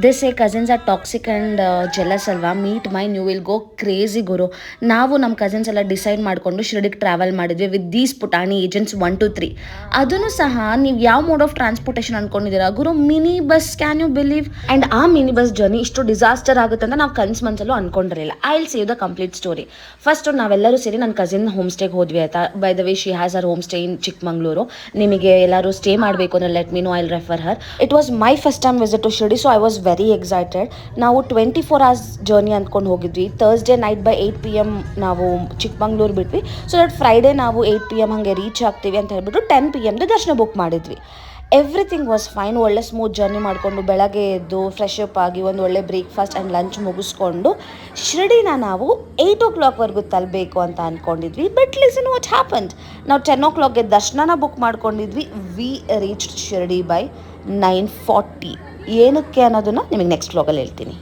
They say cousins are toxic and jealous ಅಲ್ವಾ. Meet mine you will go crazy ಗುರು. ನಾವು ನಮ್ಮ cousins ಎಲ್ಲ ಡಿಸೈಡ್ ಮಾಡಿಕೊಂಡು ಶಿರಡಿಗೆ ಟ್ರಾವೆಲ್ ಮಾಡಿದ್ವಿ ವಿತ್ ದೀಸ್ ಪುಟಾಣಿ ಏಜೆಂಟ್ಸ್ 1 to 3. ಅದನ್ನು ಸಹ ನೀವು ಯಾವ ಮೋಡ್ ಆಫ್ ಟ್ರಾನ್ಸ್ಪೋರ್ಟೇಷನ್ ಅನ್ಕೊಂಡಿದ್ದೀರಾ ಗುರು? Mini bus, can you believe? And ಆ ಮಿನಿ ಬಸ್ ಜರ್ನಿ ಇಷ್ಟು ಡಿಸಾಸ್ಟರ್ ಆಗುತ್ತೆ ಅಂತ ನಾವು ಮನಸ್ಸಲ್ಲೂ ಅನ್ಕೊಂಡಿರಲಿಲ್ಲ. I will save the complete story. First ನಾವೆಲ್ಲರೂ ಸೇರಿ ನನ್ನ ಕಸಿನ್ ಹೋಮ್ ಸ್ಟೇಗೆ ಹೋದ್ವಿ ಆಯಿತಾ. By the way she has her home stay in Chikmagalur. ನಿಮಗೆ ಎಲ್ಲರೂ ಸ್ಟೇ ಮಾಡಬೇಕು ಅಂದರೆ let me know, I will refer her. It was my first time visit to Shirdi, so I was very excited. ನಾವು 24 hours journey ಅಂದ್ಕೊಂಡು ಹೋಗಿದ್ವಿ. Thursday night by 8 PM ನಾವು ಚಿಕ್ಕಮಂಗ್ಳೂರು ಬಿಟ್ವಿ. So that Friday ನಾವು 8 PM ಹಾಗೆ ರೀಚ್ ಆಗ್ತೀವಿ ಅಂತ ಹೇಳ್ಬಿಟ್ಟು 10 PM ದರ್ಶನ ಬುಕ್ ಮಾಡಿದ್ವಿ. Everything was fine. ಒಳ್ಳೆ ಸ್ಮೂತ್ ಜರ್ನಿ ಮಾಡಿಕೊಂಡು ಬೆಳಗ್ಗೆ ಎದ್ದು ಫ್ರೆಶ್ ಅಪ್ ಆಗಿ ಒಂದು ಒಳ್ಳೆ ಬ್ರೇಕ್ಫಾಸ್ಟ್ ಆ್ಯಂಡ್ ಲಂಚ್ ಮುಗಿಸ್ಕೊಂಡು ಶಿರಡಿನ ನಾವು 8 o'clockವರೆಗೂ ತಲುಪಬೇಕು ಅಂತ ಅಂದ್ಕೊಂಡಿದ್ವಿ. But listen what happened. ನಾವು 10 o'clockಗೆ ದರ್ಶನನ ಬುಕ್ ಮಾಡ್ಕೊಂಡಿದ್ವಿ. We reached Shirdi by 9:40. ಏನಕ್ಕೆ ಅನ್ನೋದನ್ನು ನಿಮಗೆ ನೆಕ್ಸ್ಟ್ ವ್ಲಾಗಲ್ಲಿ ಹೇಳ್ತೀನಿ.